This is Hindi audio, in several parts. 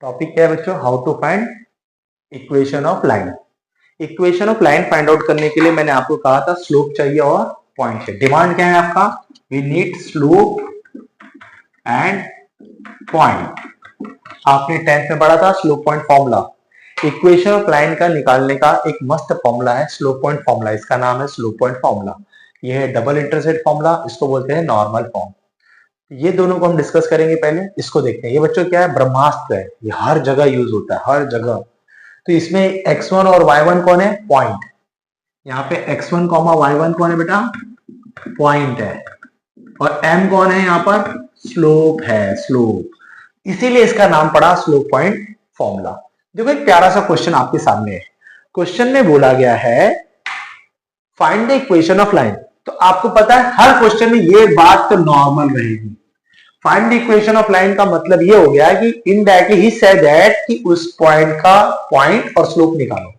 टॉपिक क्या है बच्चों? How to find equation of line. Equation of line find out करने के लिए मैंने आपको कहा था स्लोप चाहिए और पॉइंट चाहिए। डिमांड क्या है आपका? We need slope and point. आपने 10th में पढ़ा था slope point formula. Equation of line का निकालने का एक मस्त फॉर्मूला है स्लोप पॉइंट फॉर्मूला। इसका नाम है स्लोप पॉइंट फॉर्मूला। ये है डबल इंटरसेप्ट फॉर्मूला, इसको बोलते हैं नॉर्मल फॉर्म। ये दोनों को हम डिस्कस करेंगे। पहले इसको देखते हैं। ये बच्चों क्या है? ब्रह्मास्त्र है। ये हर जगह यूज होता है, हर जगह। तो इसमें x1 और y1 कौन है? पॉइंट। यहाँ पे x1, y1 कौन है बेटा? पॉइंट है। और m कौन है? यहाँ पर स्लोप है, स्लोप। इसीलिए इसका नाम पड़ा स्लोप पॉइंट फॉर्मूला। देखो एक प्यारा सा क्वेश्चन आपके सामने है। क्वेश्चन में बोला गया है find the equation of line. तो आपको पता है हर क्वेश्चन में ये बात तो नॉर्मल रहेगी। Find the equation of line का मतलब ये हो गया कि इनडायरेक्टली ही सेड दैट कि उस पॉइंट का पॉइंट और स्लोप निकालो।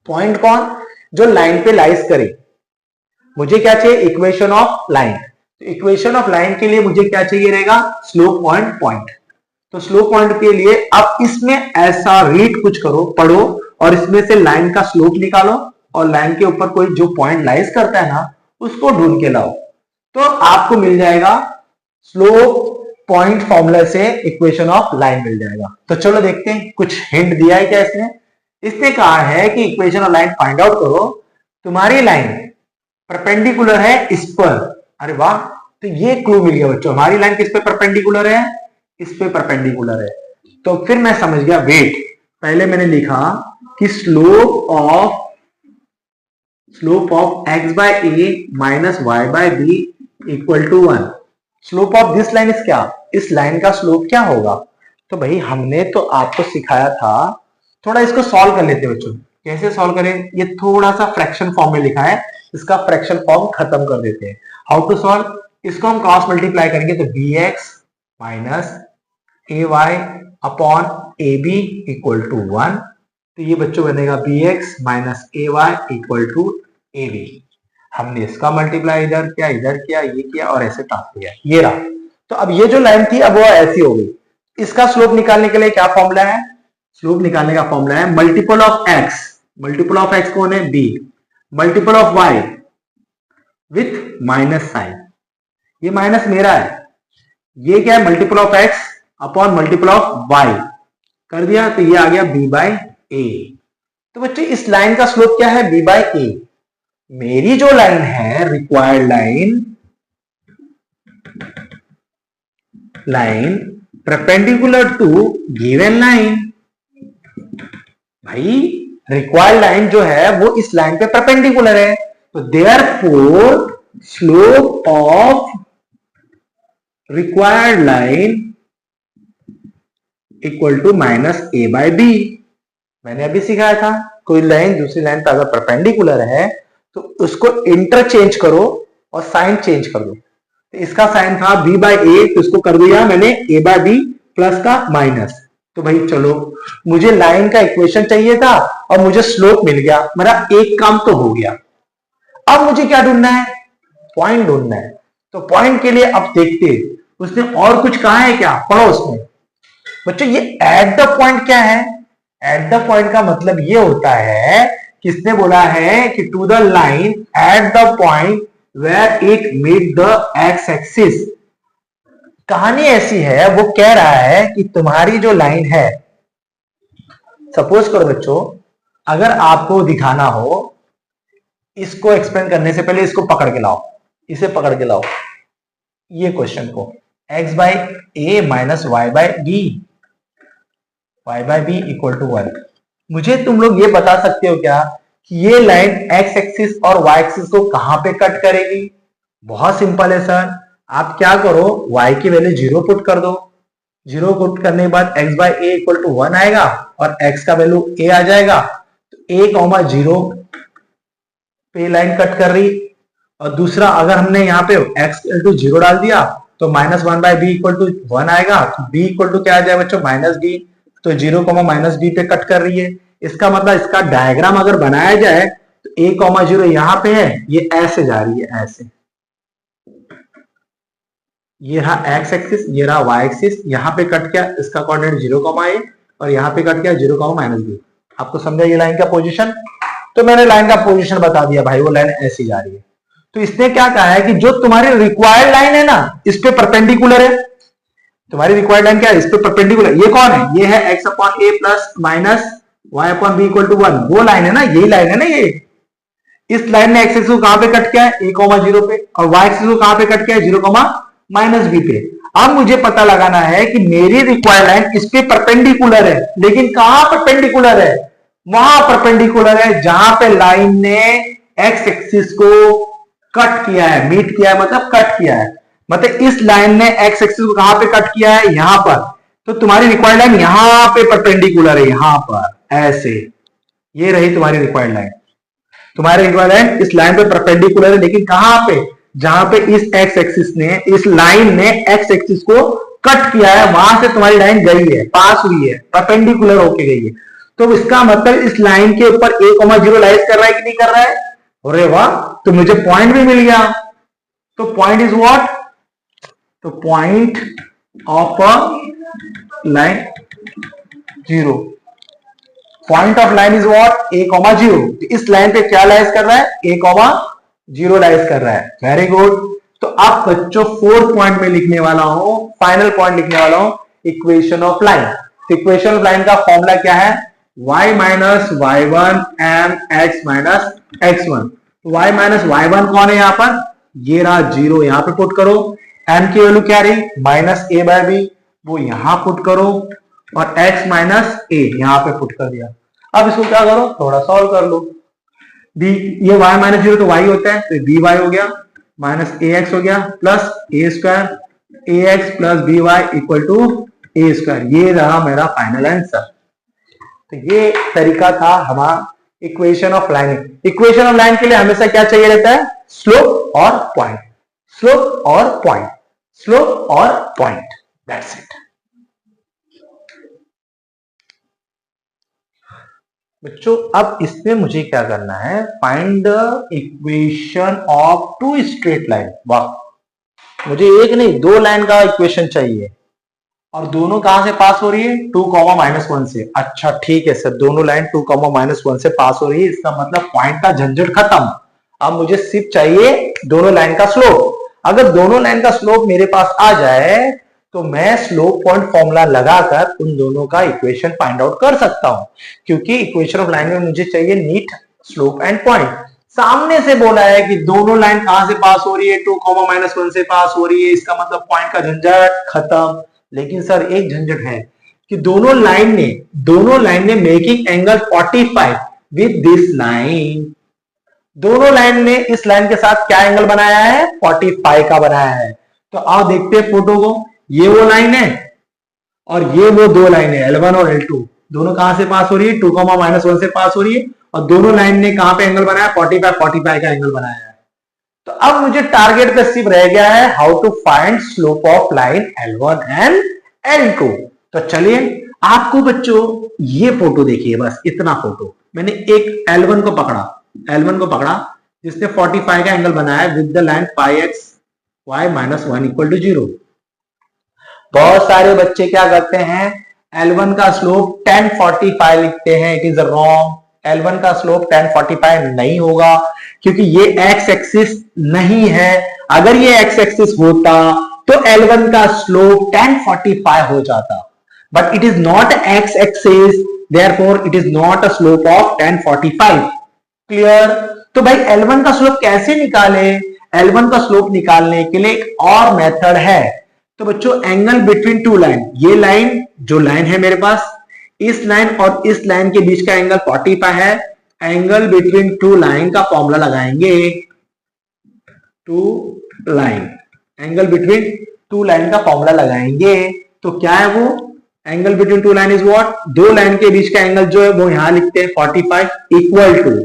पॉइंट कौन? जो लाइन पे लाइज करे। मुझे क्या चाहिए? Equation of line. तो इक्वेशन ऑफ लाइन के लिए मुझे क्या चाहिए रहेगा? Slope point, point. तो स्लोप पॉइंट के लिए अब इसमें ऐसा रीड कुछ करो, पढ़ो और इसमें से लाइन का स्लोप निकालो और लाइन के ऊपर कोई जो पॉइंट लाइज करता है ना उसको ढूंढ के लाओ। तो आपको मिल जाएगा स्लोप पॉइंट फॉर्मूला से इक्वेशन ऑफ लाइन मिल जाएगा। तो चलो देखते हैं कुछ हिंट दिया है क्या इसने। इसने कहा है कि equation of line find out करो। तुम्हारी लाइन परपेंडिकुलर है इस पर। अरे वाह, तो ये क्लू मिल गया बच्चों। हमारी लाइन किस पे परपेंडिकुलर है? इस पे परपेंडिकुलर है। तो फिर मैं समझ गया। वेट, पहले मैंने लिखा कि slope of x by a minus y by b equal to 1। Slope of this line is क्या? इस लाइन का स्लोप क्या होगा? तो भाई हमने तो आपको सिखाया था। थोड़ा इसको सॉल्व कर लेते हैं बच्चों। कैसे सॉल्व करें? ये थोड़ा सा फ्रैक्शन फॉर्म में लिखा है, इसका फ्रैक्शन फॉर्म खत्म कर देते हैं। How to solve? इसको हम क्रॉस मल्टीप्लाई करेंगे तो bx minus ay upon ab equal to 1। तो ये बच्चों बनेगा bx minus ay equal to ab। हमने इसका मल्टीप्लाई इधर किया, इधर किया, ये किया और ऐसे काट दिया। ये रहा। तो अब ये जो लाइन थी अब वो ऐसी हो गई। इसका स्लोप निकालने के लिए क्या फॉर्मूला है? स्लोप निकालने का फॉर्मूला है multiple of x। Multiple of x कौन है? b। Multiple of y with minus sign. ये माइनस मेरा है। ये क्या है? Multiple of x upon multiple of y कर दिया तो ये आ गया b बाई a। तो बच्चे इस लाइन का स्लोप क्या है? b by a। मेरी जो लाइन है required line perpendicular to given line. भाई रिक्वायर्ड लाइन जो है वो इस लाइन पे परपेंडिकुलर है। तो therefore slope of required line equal to minus a by b। मैंने अभी सिखाया था कोई लाइन दूसरी लाइन पर अगर परपेंडिकुलर है तो उसको इंटरचेंज करो और साइन चेंज कर दो। तो इसका साइन था b बाई ए, तो इसको कर दिया मैंने a बाई b प्लस का माइनस। तो भाई चलो, मुझे लाइन का इक्वेशन चाहिए था और मुझे स्लोप मिल गया। मेरा एक काम तो हो गया। अब मुझे क्या ढूंढना है? पॉइंट ढूंढना है। तो पॉइंट के लिए अब देखते उसने और कुछ कहा है क्या? पढ़ो उसमें बच्चों। ये एट द पॉइंट क्या है? एट द पॉइंट का मतलब ये होता है, किसने बोला है कि to the line at the point where it meet the X axis. कहानी ऐसी है, वो कह रहा है कि तुम्हारी जो लाइन है, सपोज करो बच्चों अगर आपको दिखाना हो, इसको एक्सप्लेन करने से पहले इसको पकड़ के लाओ, इसे पकड़ के लाओ ये क्वेश्चन को। x by a minus y by b, y by b equal to 1। मुझे तुम लोग ये बता सकते हो क्या कि ये लाइन x एक्सिस और y एक्सिस को कहां पे कट करेगी? बहुत सिंपल है सर। आप क्या करो, y की वैल्यू 0 पुट कर दो। 0 पुट करने के बाद x by a equal to 1 आएगा और x का वैल्यू a आ जाएगा। तो a, 0 पे लाइन कट कर रही। और दूसरा अगर हमने यहाँ पे x इक्वल टू 0 डाल दिया तो minus 1 by b equal to 1 आएगा। तो b इक्वल टू क्या आ जाएगा बच्चों? Minus b। तो 0, माइनस b पे कट कर रही है। इसका मतलब इसका डायग्राम अगर बनाया जाए तो a, 0 यहां पे है, ये ऐसे जा रही है, ऐसे। ये रहा एक्स एक्सिस, ये रहा वाई एक्सिस, यहाँ पे कट गया, इसका कोऑर्डिनेट 0, और यहाँ पे कट गया 0, आपको समझा ये लाइन का पोजीशन। तो मैंने लाइन का पोजीशन बता दिया भाई, वो लाइन ऐसी जा रही है। तो इसने क्या कहा है कि जो तुम्हारी रिक्वायर्ड लाइन है ना, इस पे परपेंडिकुलर है। तुम्हारी रिक्वायर्ड लाइन क्या है? इस पे परपेंडिकुलर। ये कौन है? ये है x upon a plus minus y upon b equal to 1। वो लाइन है ना, यही लाइन है ना ये। इस लाइन ने x एक्सिस को कहां पे कट किया है? a,0 पे, और y एक्सिस को कहां पे कट किया है? 0,-b पे। अब मुझे पता लगाना है कि मेरी रिक्वायर्ड लाइन इस पे परपेंडिकुलर है, लेकिन कहां परपेंडिकुलर है? वहां परपेंडिकुलर है जहां पे लाइन ने x एक्सिस को कट किया है, मीट किया है, मतलब कट किया है। मतलब इस लाइन ने x एक्सिस को कहां पे कट किया है? यहां पर। तो तुम्हारी रिक्वायर्ड लाइन यहां पे परपेंडिकुलर है, यहां पर ऐसे। ये रही तुम्हारी रिक्वायर्ड लाइन। तुम्हारी रिक्वायर्ड लाइन इस लाइन पे परपेंडिकुलर है, लेकिन कहां पे? जहां पे इस x एक्सिस ने, इस लाइन ने x एक्सिस को कट किया है, वहां से तुम्हारी लाइन गई है, पास हुई है, परपेंडिकुलर होके गई है। तो इसका मतलब इस लाइन के ऊपर a,0 लाइज कर रहा है कि नहीं कर रहा है? अरे वाह, तो मुझे पॉइंट भी मिल गया। तो पॉइंट इज व्हाट? तो point of a line 0। Point of line is what? a,0। इस लाइन पे क्या लाइज कर रहा है? a,0 लाइज कर रहा है। Very good. तो अब बच्चों फोर्थ पॉइंट में लिखने वाला हूं, फाइनल पॉइंट लिखने वाला हूं, equation of line. Equation of line का फॉर्मूला क्या है? y minus y1 m x minus x1। y minus y1 कौन है? यहां पर ये रहा 0, यहां पे पुट करो। m की वैल्यू क्या रही? माइनस a बाय b, वो यहां पुट करो, और x माइनस a यहां पे पुट कर दिया। अब इसको क्या करो? थोड़ा सॉल्व कर लो। b, ये y माइनस 0 तो y होता है, तो by हो गया, माइनस ax हो गया, plus a square ax plus by equal to a square. ये रहा मेरा फाइनल आंसर। तो ये तरीका था हमारा equation of line. Equation of line के लिए हमेशा क्या चाहिए रहता है? स्लोप और पॉइंट, स्लोप और पॉइंट, स्लोप और पॉइंट, दैट्स इट। बच्चों अब इसमें मुझे क्या करना है? Find the equation of two straight line. वाह, मुझे एक नहीं 2 लाइन का इक्वेशन चाहिए, और दोनों कहां से पास हो रही है? 2,-1 से। अच्छा ठीक है सर, दोनों लाइन 2,-1 से पास हो रही है, इसका मतलब पॉइंट का झंझट खत्म। अब मुझे सिर्फ चाहिए दोनों लाइन का स्लोप। अगर दोनों लाइन का स्लोप मेरे पास आ जाए तो मैं स्लोप पॉइंट फॉर्मूला लगाकर उन दोनों का इक्वेशन फाइंड आउट कर सकता हूं, क्योंकि इक्वेशन ऑफ लाइन में मुझे चाहिए नीट स्लोप एंड पॉइंट। सामने से बोला है कि दोनों लाइन कहां से पास हो रही है? 2,-1 से पास हो रही है, इसका मतलब पॉइंट का झंझट खत्म। लेकिन सर एक झंझट है कि दोनों लाइन ने making angle 45 with this line. दोनों लाइन ने इस लाइन के साथ क्या एंगल बनाया है? 45 का बनाया है। तो आओ देखते हैं फोटो को। ये वो लाइन है और ये वो 2 लाइन है, L1 और L2। दोनों कहां से पास हो रही है? 2,-1 से पास हो रही है, और दोनों लाइन ने कहां पे एंगल बनाया? 45 का एंगल बनाया है। तो अब मुझे टारगेट पे सिर्फ रह गया है how to find slope of line L1 and L2। तो चलिए आपको बच्चों ये फोटो देखिए, बस इतना फोटो। मैंने एक L1 को पकड़ा जिसने 45 का एंगल बनाया with the line πx y minus 1 equal to 0। बहुत सारे बच्चे क्या करते हैं? L1 का स्लोप 1045 लिखते हैं। It is wrong. L1 का स्लोप 1045 नहीं होगा, क्योंकि ये x एक्सिस नहीं है। अगर ये x एक्सिस होता तो L1 का स्लोप 1045 हो जाता, but it is not x axis, therefore it is not a slope of 1045। Clear? तो भाई L1 का स्लोप कैसे निकाले? L1 का स्लोप निकालने के लिए एक और मेथड है। तो बच्चों एंगल बिटवीन टू लाइन, ये लाइन जो लाइन है मेरे पास, इस लाइन और इस लाइन के बीच का एंगल 45 है। एंगल बिटवीन टू लाइन का फॉर्मूला लगाएंगे। Two line, angle between two line का फॉर्मूला लगाएंगे। तो क्या है वो? Angle between two line is what? 2 line के बीच का एंगल जो है वो यहां लिखते हैं 45 equal to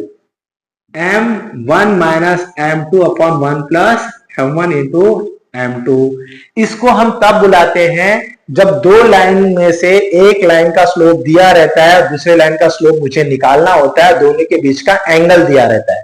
m1 minus m2 upon 1 plus m1 into m2। इसको हम तब बुलाते हैं जब 2 लाइन में से एक लाइन का स्लोप दिया रहता है, दूसरे लाइन का स्लोप मुझे निकालना होता है, दोनों के बीच का एंगल दिया रहता है।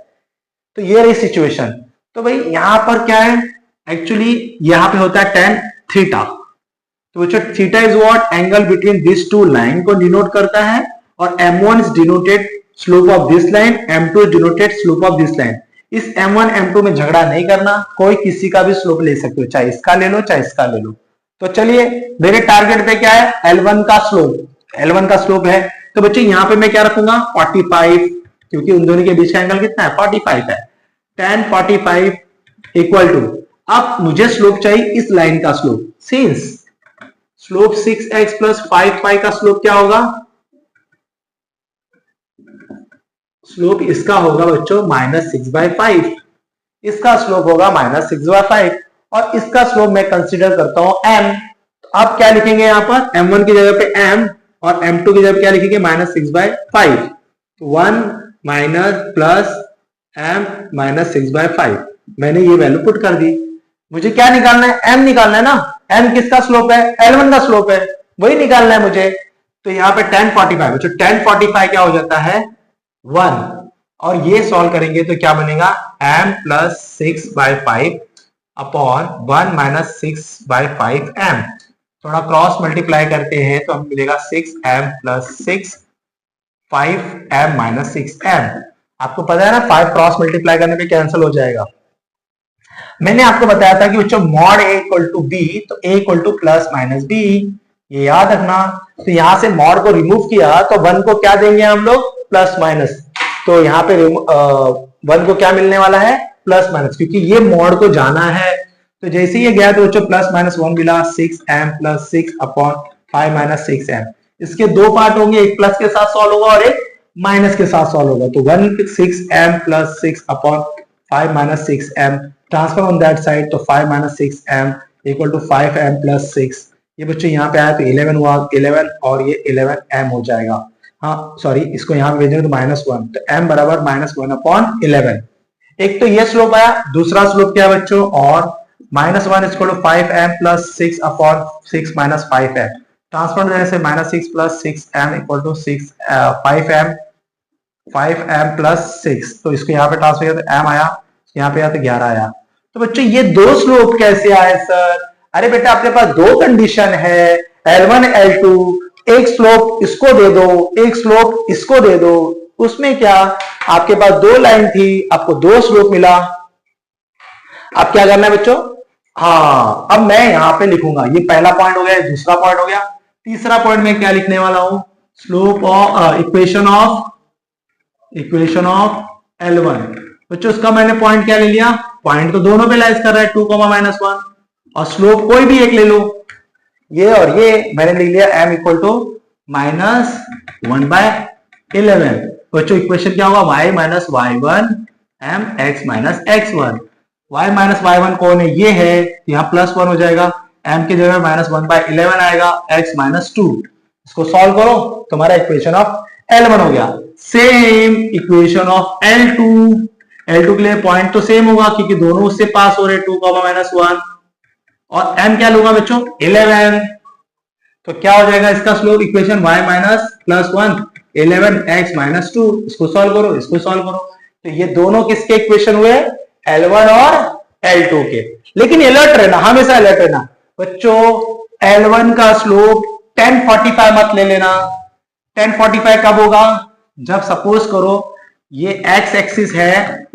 तो ये रही सिचुएशन। तो भाई यहां पर क्या है? एक्चुअली यहां पे होता है tan थीटा। तो बच्चों theta is what, angle between this two line को डिनोट करता है, और m1 is denoted slope of this line, m2 is denoted slope of this line. इस m1 m2 में झगड़ा नहीं करना, कोई किसी का भी स्लोप ले सकते हो, चाहे इसका ले लो चाहे इसका ले लो। तो चलिए मेरे टारगेट पे क्या है, L1 का स्लोप, L1 का स्लोप है। तो बच्चे यहां पे मैं क्या रखूंगा 45, क्योंकि उन दोनों के बीच का एंगल कितना है 45 है। tan 45 इक्वल टू, अब मुझे स्लोप चाहिए इस लाइन का slope, since slope 6x plus 5y का स्लोप क्या होगा, स्लोप इसका होगा बच्चों -6/5, इसका स्लोप होगा -6/5, और इसका स्लोप मैं कंसीडर करता हूं m। तो आप क्या लिखेंगे यहां पर, m1 की जगह पे m और m2 की जगह पे क्या लिखेंगे -6/5। 1 माइनस प्लस m -6/5, मैंने ये वैल्यू पुट कर दी। मुझे क्या निकालना है, m निकालना है ना, m किसका स्लोप है, L1 का स्लोप है, वही निकालना है मुझे। तो यहाँ पे tan 45, बच्चों tan 45 क्या हो जाता है 1, और ये सॉल्व करेंगे तो क्या बनेगा m plus 6/5 upon 1 minus 6/5m। थोड़ा क्रॉस मल्टीप्लाई करते हैं तो हमें मिलेगा 6m plus 6 5m minus 6m। आपको पता है ना 5 क्रॉस मल्टीप्लाई करने पे कैंसिल हो जाएगा। मैंने आपको बताया था कि बच्चों mod a equal to b, तो a equal to plus minus b, ये याद रखना। तो यहां से मॉड को रिमूव किया तो 1 को क्या देंगे हम लोग प्लस माइनस, तो यहाँ पे 1 को क्या मिलने वाला है प्लस माइनस, क्योंकि ये मॉड को जाना है। तो जैसे ये गया तो बच्चों प्लस माइनस 1 मिला 6m plus 6 upon 5 minus 6m। इसके दो पार्ट होंगे, एक प्लस के साथ सॉल्व होगा और एक माइनस के साथ सॉल्व होगा। तो 6m plus 6 upon 5 minus 6m, transfer on that side, तो 5 minus 6m equal to 5m plus 6। ये बच्चों यहाँ पे आया तो 11 हुआ, 11 और ये 11m हो जाएगा। हाँ सॉरी, इसको यहाँ पे भेजेंगे तो -1, तो m बराबर -1 अपॉन 11। एक तो ये स्लोप आया, दूसरा स्लोप क्या है बच्चों, और -1 equal to 5m plus 6 upon 6 minus 5m। Transfer देने से -6 plus 6m equal to 5m plus 6, तो इसको यहाँ पे ट्रांसफर किया तो m आया, यहाँ पे आया तो 11 आया। तो बच्चों ये दो स्लोप कैसे आए सर, अरे बेटा आपके पास दो कंडीशन है L1 L2, एक स्लोप इसको दे दो एक स्लोप इसको दे दो। उसमें क्या आपके पास दो लाइन थी, आपको दो स्लोप मिला। अब क्या करना है बच्चों, हाँ अब मैं यहां पे लिखूंगा, ये पहला पॉइंट हो गया, दूसरा पॉइंट हो गया, तीसरा पॉइंट में क्या लिखने वाला हूं, slope of equation of L1। बच्चों उसका मैंने पॉइंट क्या ले लिया, पॉइंट तो दोनों पे लाइज कर रहा है 2, -1, और स्लोप कोई भी एक ले लो, ये और ये मैंने लिख लिया m इक्वल टू -1/11। बच्चों इक्वेशन क्या होगा, y minus y1 m x minus x1। y minus y1 कौन है, ये है, यहाँ +1 हो जाएगा, m की जगह -1/11 आएगा, x माइनस 2। इसको सॉल्व करो, तुम्हारा इक्वेशन ऑफ L1 हो गया। सेम इक्वेशन ऑफ L2 के लिए पॉइंट तो सेम होगा क्योंकि दोनों उससे पास हो रहे 2, -1, और m क्या लूंगा बच्चों 11। तो क्या हो जाएगा इसका slope, equation y minus +1 11 x minus 2। इसको सॉल्व करो, इसको सॉल्व करो, तो ये दोनों किसके इक्वेशन हुए, L1 और L2 के। लेकिन अलर्ट रहना, हमेशा अलर्ट रहना बच्चों, L1 का स्लोप tan 45 मत ले लेना। tan 45 कब होगा, जब सपोज करो ये x एक्सिस है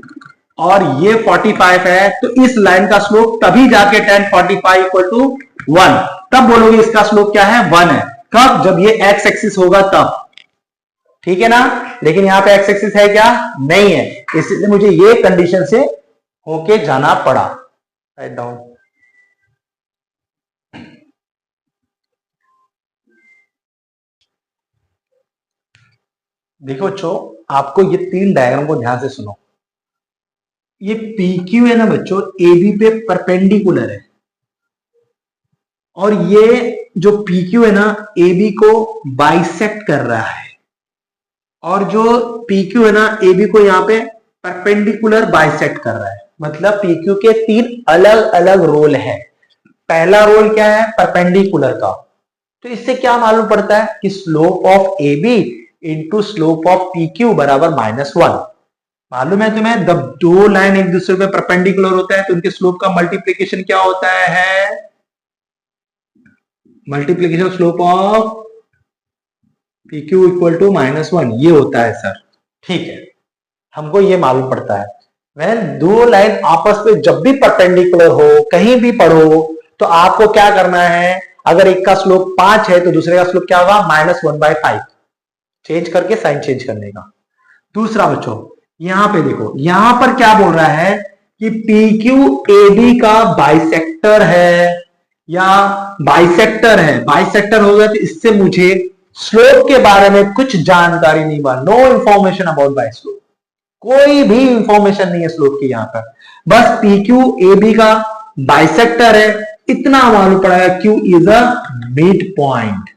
और ये 45 है, तो इस लाइन का स्लोप तभी जाके tan 45 इक्वल टू 1, तब बोलोगे इसका स्लोप क्या है 1 है। कब, जब ये x एक्सिस होगा तब, ठीक है ना। लेकिन यहाँ पे x एक्सिस है क्या, नहीं है, इसलिए मुझे ये कंडीशन से होके जाना पड़ा। राइट डाउन, देखो बच्चों आपको ये 3 डायग्राम को ध्यान से सुनो। ये PQ है ना बच्चों, AB पे परपेंडिकुलर है, और ये जो PQ है ना AB को बाइसेक्ट कर रहा है, और जो PQ है ना AB को यहाँ पे परपेंडिकुलर बाइसेक्ट कर रहा है। मतलब PQ के 3 अलग अलग रोल है। पहला रोल क्या है, परपेंडिकुलर का। तो इससे क्या मालूम पड़ता है कि slope of AB into slope of PQ बराबर -1। मालूम है तुम्हें, जब दो लाइन एक दूसरे पे परपेंडिकुलर होता है तो उनके स्लोप का मल्टीप्लीकेशन क्या होता है? Multiplication slope of PQ equal to -1, ये होता है सर। ठीक है, हमको ये मालूम पड़ता है। वह दो लाइन आपस में जब भी परपेंडिकुलर हो, कहीं भी पढ़ो, तो आपको क्या करना है? अगर एक का स्लोप 5 है तो दूसरे का स्लोप क्या होगा? -1/5, चेंज करके साइन चेंज करने का। दूसरा बच्चों, यहां पे देखो, यहां पर क्या बोल रहा है कि PQAB का बाइसेक्टर है या बाइसेक्टर है। बाइसेक्टर हो गया तो इससे मुझे स्लोप के बारे में कुछ जानकारी नहीं बा, no information about by slope, कोई भी इंफॉर्मेशन नहीं है स्लोप की यहां पर। बस PQAB का बाइसेक्टर है, इतना मालूम पड़ा है। Q is a mid point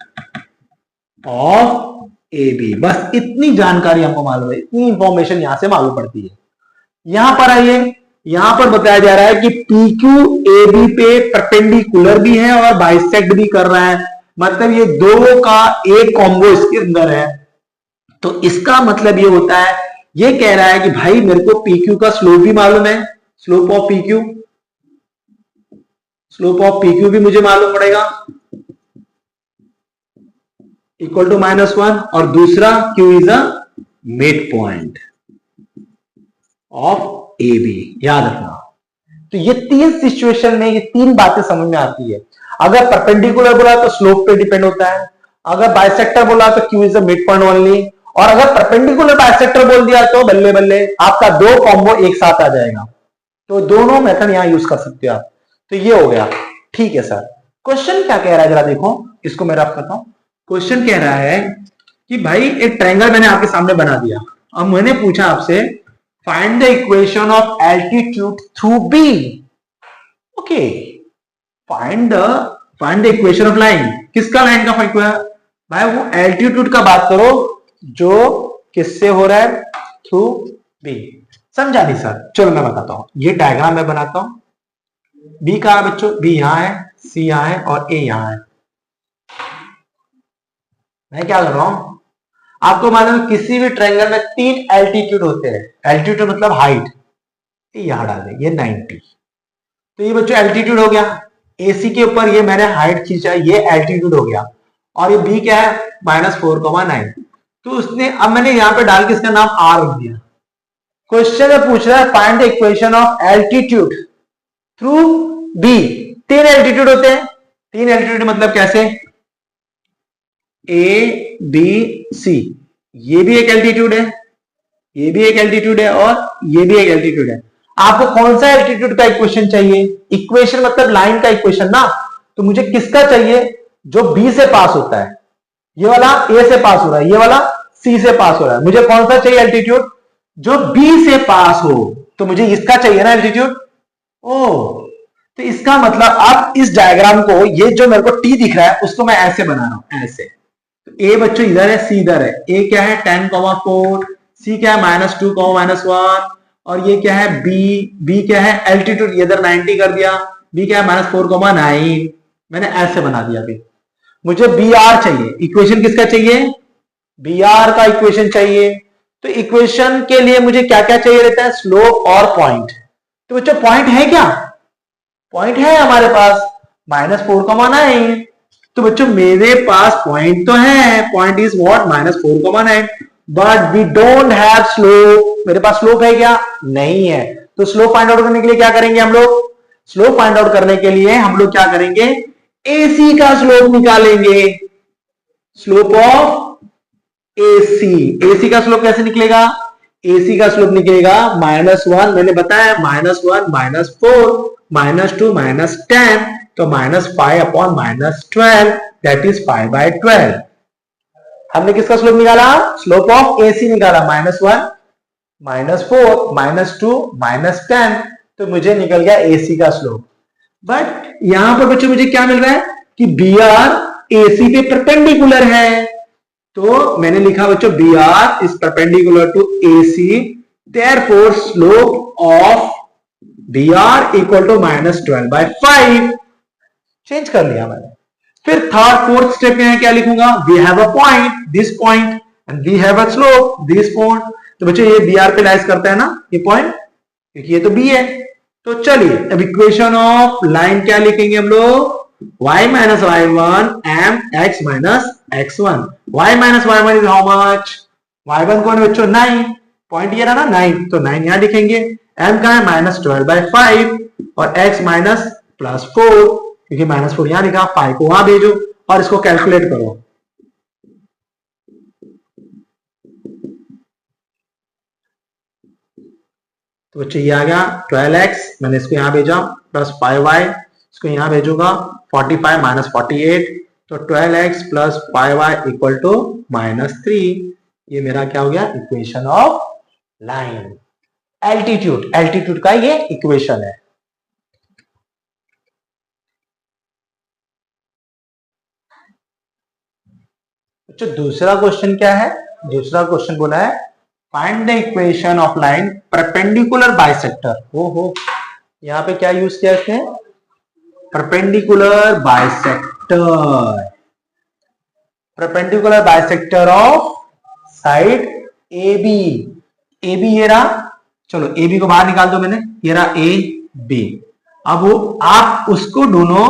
of AB, बस इतनी जानकारी हमको मालूम है, इतनी इंफॉर्मेशन यहां से मालूम पड़ती है। यहां पर आइए, यहां पर बताया जा रहा है कि PQAB पे परपेंडिकुलर भी है और बाइसेक्ट भी कर रहा है, मतलब ये दो का एक कॉम्बो इसके अंदर है। तो इसका मतलब ये होता है, ये कह रहा है कि भाई मेरे को PQ का स्लोप भी मालूम है, स्लोप ऑफ PQ भी मुझे मालूम पड़ेगा, इक्वल टू -1, और दूसरा Q is a mid point of AB, याद रखना। तो ये तीन सिचुएशन में ये तीन बातें समझ में आती है। अगर परपेंडिकुलर बोला तो स्लोप पे डिपेंड होता है, अगर बाइसेक्टर बोला तो Q is a mid point only, और अगर परपेंडिकुलर बाइसेक्टर बोल दिया तो बल्ले बल्ले आपका दो कॉम्बो एक साथ आ जाएगा। तो दोनों मेथड यहां यूज कर सकते हो आप। तो ये हो गया। ठीक है सर, क्वेश्चन क्या कह रहा है जरा देखो, इसको मैं रफ करता हूं। क्वेश्चन कह रहा है कि भाई एक ट्रायंगल मैंने आपके सामने बना दिया, अब मैंने पूछा आपसे find the equation of altitude through B. Okay, find the equation of line. किसका लाइन का फाइंड हुआ? भाई वो एल्टीट्यूड का बात करो जो किससे हो रहा है? Through B. समझा नहीं सर? चलो मैं बताता हूं, ये डायग्राम मैं बनाता हूं। बी कहां है बच्चों? बी यहां है, सी यहां है और ए यहां है। मैं क्या कर रहा हूं, आपको मालूम है किसी भी ट्रायंगल में तीन एल्टीट्यूड होते हैं। एल्टीट्यूड मतलब हाइट, यहां डाल देंगे 90। तो ये बच्चों एल्टीट्यूड हो गया। AC के ऊपर ये मैंने हाइट खींचा, ये एल्टीट्यूड हो गया। और ये B क्या है? -4,9। तो उसने, अब मैंने यहां पे डाल के इसका नाम R रख दिया। क्वेश्चन में पूछ रहा है find the equation of altitude through B। तीन एल्टीट्यूड होते हैं। तीन एल्टीट्यूड मतलब कैसे? ABC, ये भी एक एल्टीट्यूड है, ये भी एक एल्टीट्यूड है और ये भी एक एल्टीट्यूड है। आपको कौन सा एल्टीट्यूड का इक्वेशन चाहिए? इक्वेशन मतलब लाइन का इक्वेशन ना। तो मुझे किसका चाहिए? जो B से पास होता है। ये वाला A से पास हो रहा है, ये वाला C से पास हो रहा है। मुझे कौन सा चाहिए एल्टीट्यूड? जो B से पास हो। तो मुझे इसका चाहिए ना एल्टीट्यूड। ओ, तो इसका मतलब अब इस डायग्राम को, ये जो मेरे को T दिख रहा है उसको मैं ऐसे बना रहा हूं, ऐसे। तो A बच्चों इधर है, C इधर है। A क्या है? 10,4, C क्या है? -2, -1, और ये क्या है? B क्या है? एल्टीट्यूड, इधर 90 कर दिया। B क्या है? -4,9। मैंने ऐसे बना दिया। अभी मुझे BR चाहिए। इक्वेशन किसका चाहिए? BR का इक्वेशन चाहिए। तो इक्वेशन के लिए मुझे क्या क्या चाहिए रहता है? स्लोप और पॉइंट। तो बच्चों पॉइंट है क्या? पॉइंट है हमारे पास, -4,9। तो बच्चों मेरे पास पॉइंट तो है, point is what? -4,9, but we don't have slope. मेरे पास स्लोप है क्या? नहीं है। तो स्लोप फाइंड आउट करने के लिए क्या करेंगे हम लोग? स्लोप फाइंड आउट करने के लिए हम लोग क्या करेंगे? AC का स्लोप निकालेंगे, स्लोप ऑफ AC। AC का स्लोप कैसे निकलेगा? AC का स्लोप निकलेगा -1, मैंने बताया -1, -4, -2, -10, तो -5 अपॉन -12, दैट इज 5/12। हमने किसका स्लोप निकाला? स्लोप ऑफ AC निकाला, -1, -4, -2, -10, तो मुझे निकल गया AC का स्लोप। बट यहां पर बच्चों मुझे क्या मिल रहा है कि BR AC पे परपेंडिकुलर है। तो मैंने लिखा बच्चों BR is perpendicular to AC, therefore slope of BR equal to -12/5। Change कर लिया मैंने। फिर थर्ड फोर्थ स्टेप में क्या लिखूंगा? We have a point, this point, and we have a slope, this point. तो बच्चों ये बी आर पे लाइज करता है ना ये पॉइंट, क्योंकि ये तो बी है। तो चलिए अब इक्वेशन ऑफ लाइन क्या लिखेंगे हम लोग, y minus y one m x minus x one. Y minus y one is how much, y one कौन है बच्चों 9, पॉइंट ये रहा ना 9, तो 9 यहां लिखेंगे। m का है माइनस 12/5 और x माइनस प्लस 4, क्योंकि माइनस 4 यहां लिखा, 5 को वहां भेजो और इसको कैलकुलेट करो। तो बच्चे ये आ गया 12x, मैंने इसको यहां भेजा, प्लस 5y इसको यहां भेजूंगा, 45 माइनस 48, तो 12x plus 5y equal to -3। ये मेरा क्या हो गया, equation of line. Altitude, altitude का ये इक्वेशन है। अच्छा दूसरा क्वेश्चन क्या है, दूसरा क्वेश्चन बोला है find the equation of line perpendicular bisector. हो यहां पे क्या यूज किया इसने, perpendicular bisector, perpendicular bisector of side A B. A B ये रहा, चलो ए बी को बाहर निकाल दो मैंने, ये रहा ए बी। अब वो आप उसको ढूंढो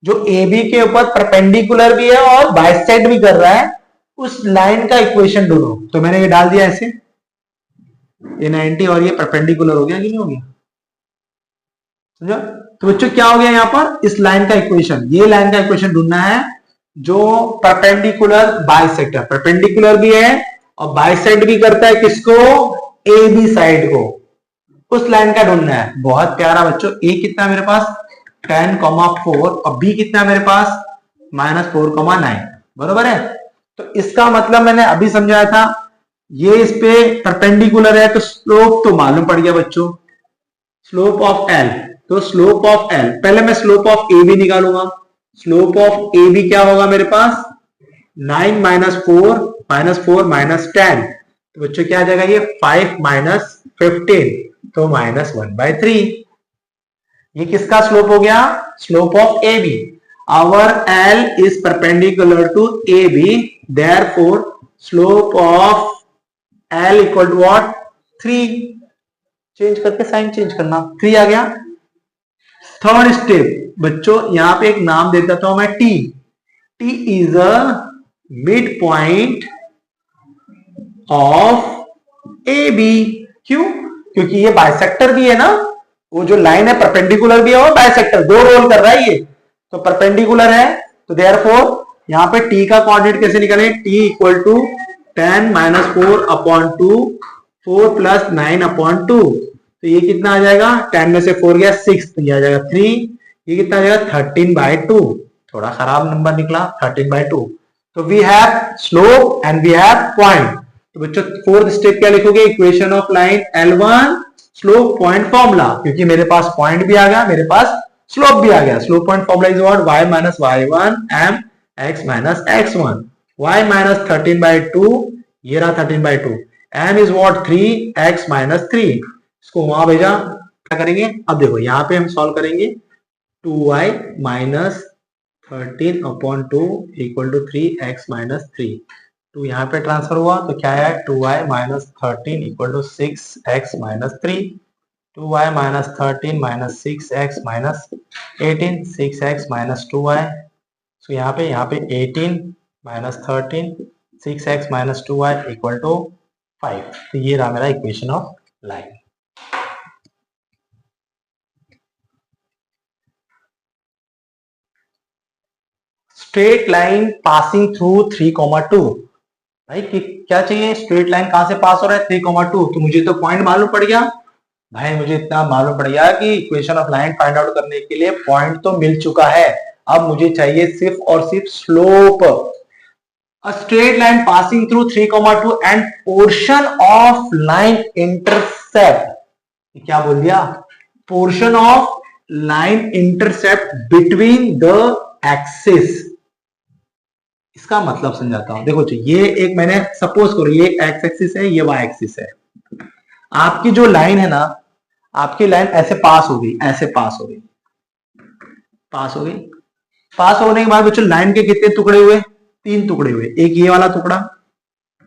जो ए बी के ऊपर परपेंडिकुलर भी है और बाइसेक्ट भी कर रहा है, उस लाइन का इक्वेशन ढूंढो। तो मैंने ये डाल दिया ऐसे, ये 90 और ये परपेंडिकुलर हो गया कि नहीं हो गया, समझो। तो बच्चों क्या हो गया यहाँ पर, इस लाइन का इक्वेशन, ये लाइन का इक्वेशन ढूंढना है जो परपेंडिकुलर बाइसेक्ट है, परपेंडिकुलर भी है और बाइसेक्ट भी करता है किसको, ए बी साइड को, उस लाइन का ढूंढना है। बहुत प्यारा बच्चों, ए कितना मेरे पास 10,4 और बी कितना मेरे पास -4,9, बरोबर है। तो इसका मतलब मैंने अभी समझाया था, ये इस पे परपेंडिकुलर है तो स्लोप तो मालूम पड़ गया बच्चों, स्लोप ऑफ एल। तो स्लोप ऑफ एल, पहले मैं स्लोप ऑफ ए बी निकालूंगा। स्लोप ऑफ ए बी क्या होगा मेरे पास, 9 माइनस 4 -10, तो बच्चों क्या आ जाएगा ये 5 माइनस 15, तो -1/3। ये किसका स्लोप हो गया, slope of A B. Our L is perpendicular to A B, therefore slope of L equal to what 3, change करके साइन चेंज करना, 3 आ गया। थर्ड स्टेप बच्चों, यहां पे एक नाम दे देता हूं मैं T. T is a mid point of A B. क्यों, क्योंकि ये बाइसेक्टर भी है ना, वो जो लाइन है परपेंडिकुलर भी है और बाइसेक्टर, दो रोल कर रहा है ये, तो परपेंडिकुलर है, तो देयरफॉर यहां पे टी का कोऑर्डिनेट कैसे निकालें, T equal to 10 minus 4/2, 4 plus 9/2, तो ये कितना आ जाएगा, 10 में से 4 गया 6, तो ये आ जाएगा 3, ये कितना आ जाएगा 13/2, थोड़ा खराब नंबर निकला 13/2। तो we have slope and we have point. तो बच्चों फोर्थ स्टेप क्या लिखोगे, equation of line L1 slope point formula, क्योंकि मेरे पास पॉइंट भी आ गया, मेरे पास स्लोप भी आ गया। Slope point formula is what, y minus y1 m x minus x1, y minus 13/2, ये रहा 13/2, m is what 3, x minus 3, इसको वहां भेजा। क्या करेंगे, अब देखो यहां पे हम सॉल्व करेंगे, 2y minus 13/2 equal to 3x minus 3, 2 यहाँ पे ट्रांसफर हुआ तो क्या है, 2y minus 13 equal to 6x minus 3, 2y minus 13 minus 6x minus 18, 6x minus 2y, so यहाँ पे 18 minus 13, 6x minus 2y equal to 5। तो ये रहा मेरा equation of line. Straight line passing through 3,2, भाई कि क्या चाहिए, स्ट्रेट लाइन कहां से पास हो रहा है 3,2, तो मुझे तो पॉइंट मालूम पड़ गया भाई, मुझे इतना मालूम पड़ गया कि equation of line find out करने के लिए पॉइंट तो मिल चुका है, अब मुझे चाहिए सिर्फ और सिर्फ slope. A straight line passing through 3,2 end portion of line intercept, क्या बोल दिया, portion of line intercept between the axis. इसका मतलब समझाता हूं, देखो जी ये एक मैंने सपोज करो ये एक्स एक्सिस है, ये वाई एक्सिस है, आपकी जो लाइन है ना, आपकी लाइन ऐसे पास हो गई, ऐसे पास हो गई, पास हो गई, पास होने के बाद बच्चों लाइन के कितने टुकड़े हुए, 3 टुकड़े हुए, एक ये वाला टुकड़ा,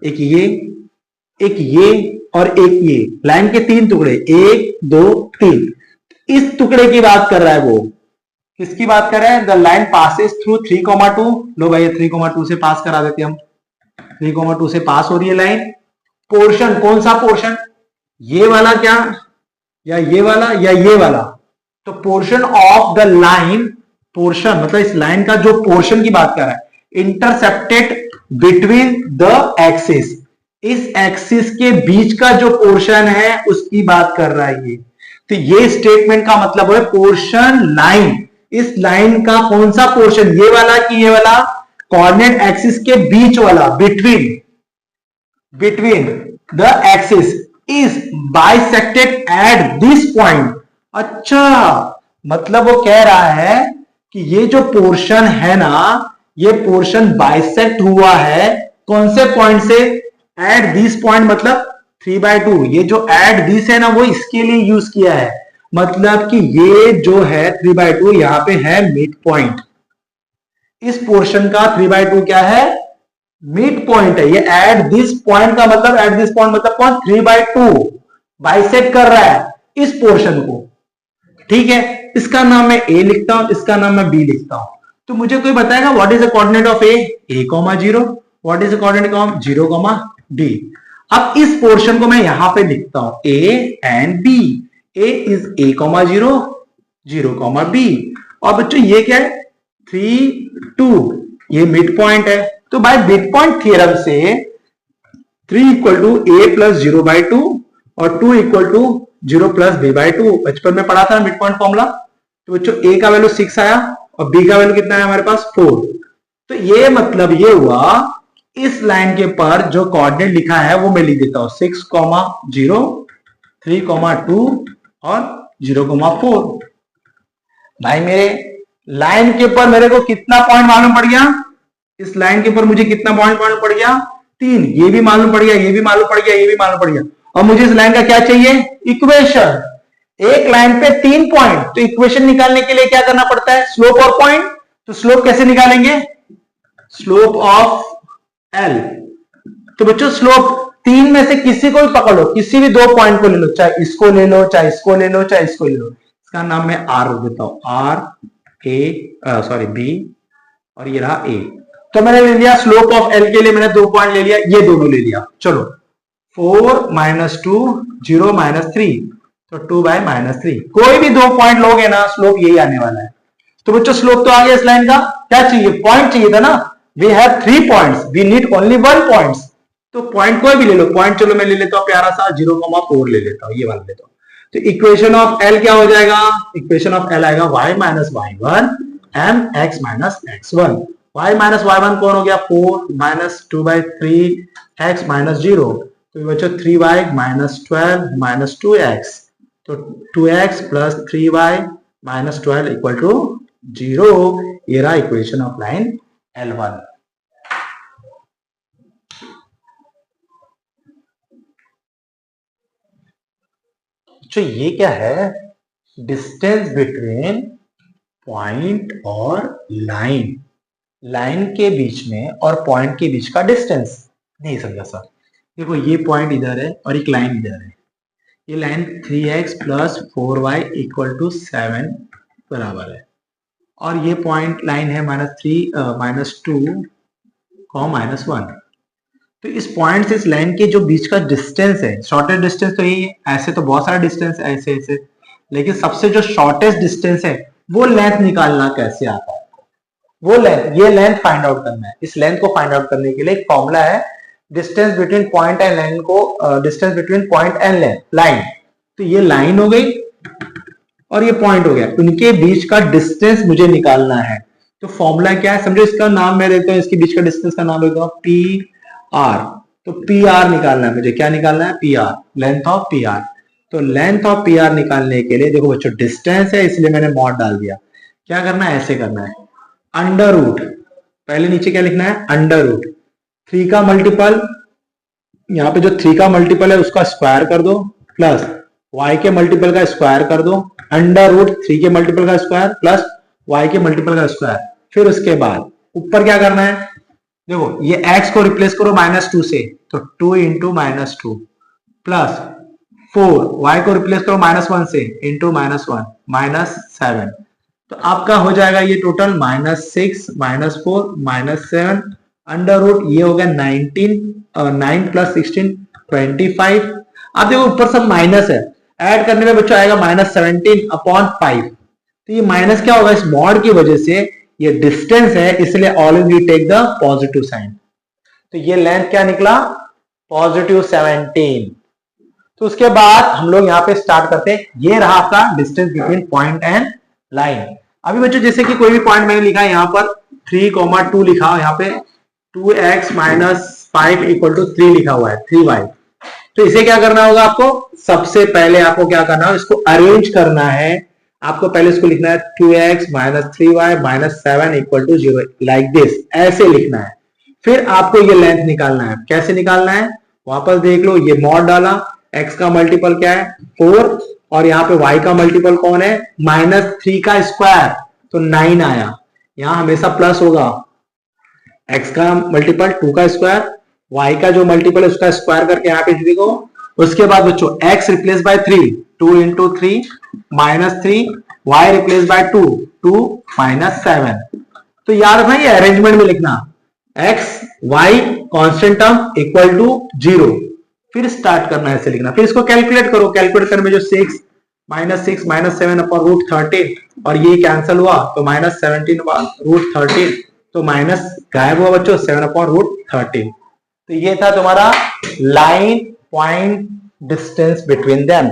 एक ये और एक ये लाइन के 3 टुकड़े, 1 2 3, इस टुकड़े की बात कर रहा है वो। किसकी बात कर रहा है? The line passes through 3,2। लो भाई 3,2 से पास करा देते हम। 3,2 से पास हो रही है लाइन। पोर्शन, कौन सा पोर्शन? ये वाला क्या, या ये वाला, या ये वाला? तो portion of the line, portion मतलब इस लाइन का जो पोर्शन की बात कर रहा है, इंटरसेप्टेड बिटवीन द एक्सिस, इस एक्सिस के बीच का जो पोर्शन है उसकी बात कर रहा है ये। तो ये स्टेटमेंट का मतलब है पोर्शन लाइन, इस लाइन का कौन सा पोर्शन, ये वाला कि ये वाला? कोऑर्डिनेट एक्सिस के बीच वाला, between the axis is bisected at this point. अच्छा, मतलब वो कह रहा है कि ये जो पोर्शन है ना, ये पोर्शन बाइसेक्ट हुआ है कौन से पॉइंट से? एट दिस पॉइंट, मतलब 3/2। ये जो एट दिस है ना, वो इसके लिए यूज किया है, मतलब कि ये जो है 3/2 यहां पे है मिड पॉइंट। इस पोर्शन का 3/2 क्या है? मिड पॉइंट है। ये एट दिस पॉइंट का मतलब, एट दिस पॉइंट मतलब कौन? 3/2 बाइसेक्ट कर रहा है इस पोर्शन को। ठीक है, इसका नाम मैं ए लिखता हूं, इसका नाम मैं बी लिखता हूं। तो मुझे कोई बताएगा what is the coordinate of A? a, 0। What is the coordinate of 0, d? अब इस पोर्शन को मैं यहां पे लिखता हूं a and b। a is a, 0, 0, b। और बच्चों ये क्या है? 3, 2, ये मिड पॉइंट है। तो बाय मिड पॉइंट थ्योरम से 3 इक्वल टू a प्लस 0/2 और 2 इक्वल टू 0 प्लस b/2 बचपन में पढ़ा था मिड पॉइंट फॉर्मूला। तो बच्चों a का वैल्यू 6 आया और b का वैल्यू कितना है हमारे पास? 4। तो ये मतलब ये हुआ, इस लाइन के पर जो कोऑर्डिनेट लिखा है वो मैं लिख देता हूं 6, 0, 3, 2 और 0,4। भाई मेरे लाइन के ऊपर मेरे को कितना पॉइंट मालूम पड़ गया? इस लाइन के ऊपर मुझे कितना पॉइंट मालूम पड़ गया? 3। ये भी मालूम पड़ गया, ये भी मालूम पड़ गया, ये भी मालूम पड़ गया। और मुझे इस लाइन का क्या चाहिए? इक्वेशन। एक लाइन पे 3 पॉइंट, तो इक्वेशन निकालने के लिए क्या करना पड़ता है? स्लोप और पॉइंट। तो स्लोप कैसे निकालेंगे? Slope of L. तो बच्चों स्लोप 3 में से किसी को भी पकड़ लो, किसी भी 2 पॉइंट को ले लो, चाहे इसको ले लो, चाहे इसको ले लो, चाहे इसको ले लो। इसका नाम मैं आर देता हूं, बी, और ये रहा ए। तो मैंने ले लिया स्लोप ऑफ एल के लिए, मैंने 2 पॉइंट ले लिया, ये दोनों ले लिया। चलो 4 - 2, 0 - 3, तो 2/-3। कोई भी 2 पॉइंट लोगे ना, स्लोप यही आने वाला है। तो बच्चों स्लोप तो आ गया इस लाइन का। क्या चाहिए? पॉइंट चाहिए था ना। We have 3 points, we need only 1 point. तो पॉइंट कोई भी ले लो, पॉइंट चलो मैं ले लेता हूं प्यारा सा 0,4 ले लेता हूं, ये वाला लेता हूं। तो इक्वेशन ऑफ एल क्या हो जाएगा? इक्वेशन ऑफ एल आएगा y - y1 m x - x1। y - y1 कौन हो गया? 4 - 2/3 x - 0। तो बच्चों 3y - 12 - 2x, तो 2x + 3y - 12 इक्वल टू 0। ये रहा इक्वेशन ऑफ लाइन L1। तो ये क्या है? डिस्टेंस बिटवीन पॉइंट और लाइन, लाइन के बीच में और पॉइंट के बीच का डिस्टेंस। नहीं समझा सर? देखो ये पॉइंट इधर है और एक लाइन इधर है। ये लाइन 3x + 4y = 7 बराबर है, और ये पॉइंट लाइन है -2 -1। तो इस पॉइंट से इस लाइन के जो बीच का डिस्टेंस है, शॉर्टेस्ट डिस्टेंस तो यही है। ऐसे तो बहुत सारा डिस्टेंस है ऐसे ऐसे, लेकिन सबसे जो शॉर्टेस्ट डिस्टेंस है वो लेंथ निकालना कैसे आता है? वो लेंथ, ये लेंथ फाइंड आउट करना है। इस लेंथ को फाइंड आउट करने के लिए एक फॉर्मूला है, distance between point and line को, distance between point and line. तो ये लाइन हो गई और ये पॉइंट हो गया, उनके बीच का डिस्टेंस मुझे निकालना है। तो फॉर्मूला क्या है समझो, इसका नाम मैं देता हूं, इसके बीच का डिस्टेंस का नाम देता हूं पी आर। तो पी आर निकालना है मुझे। क्या निकालना है? P R, length of P R. तो लेंथ ऑफ पी आर निकालने के लिए देखो बच्चों डिस्टेंस है इसलिए मैंने मॉड डाल दिया। क्या करना है? ऐसे करना है, अंडर रूट, पहले नीचे क्या लिखना है? अंडर रूट 3 का मल्टीपल, यहाँ पे जो 3 का मल्टीपल है उसका स्क्वायर कर दो, प्लस y के मल्टीपल का स्क्वायर कर दो, अंडर रूट 3 के मल्टीपल का स्क्वायर प्लस y के मल्टीपल का स्क्वायर। फिर उसके बाद ऊपर क्या करना है? देखो ये x को रिप्लेस करो -2 से, तो 2 × -2 प्लस 4, y को रिप्लेस करो -1 से, इंटू -1 -7, तो आपका हो जाएगा ये टोटल -6 -4 -7 अंडर रूट, ये हो गया 19, 9 + 16 25। आप देखो ऊपर सब माइनस है, ऐड करने में बच्चों आएगा -17/5। तो ये माइनस क्या होगा, इस मॉड की वजह से ये डिस्टेंस है, इसलिए always we take the positive sign. तो ये लेंथ क्या निकला, +17। तो उसके बाद हम लोग यहाँ पे स्टार्ट करते हैं। ये रहा आपका distance between point and line. अभी बच्चों जैसे कि कोई भी पॉइंट मैंने लिखा है यहाँ पर 3,2 लिखा है, यहाँ पे 2x - 5 = 3 लिखा हुआ है, 3y। तो इसे क्या करना होगा आपको, सबसे पहले आपको क्या करना है, इसको अरेंज करना है। आपको पहले इसको लिखना है 2x - 3y - 7 = 0, लाइक दिस, ऐसे लिखना है। फिर आपको ये लेंथ निकालना है। कैसे निकालना है, वापस देख लो, ये मॉड डाला, x का मल्टीपल क्या है 4, और यहाँ पे y का मल्टीपल कौन है, -3 का स्क्वायर, तो 9 आया। यहां हमेशा प्लस होगा, x का मल्टीपल 2 का स्क्वायर, y का जो मल्टीपल है उसका स्क्वायर करके यहाँ पे देखो। उसके बाद बच्चों x replace by 3, 2 × 3 -3, y replace by 2, 2 - 7। तो याद रखना ये अरेंजमेंट में लिखना, x y constant term equal to 0, फिर स्टार्ट करना है ऐसे लिखना। फिर इसको कैलकुलेट करो, कैलकुलेट करने में जो 6 - 7/√13 और ये कैंसिल हुआ तो -17/√13, तो माइनस गायब हुआ बच्चों 7/√13। तो ये था तुम्हारा line point distance between them.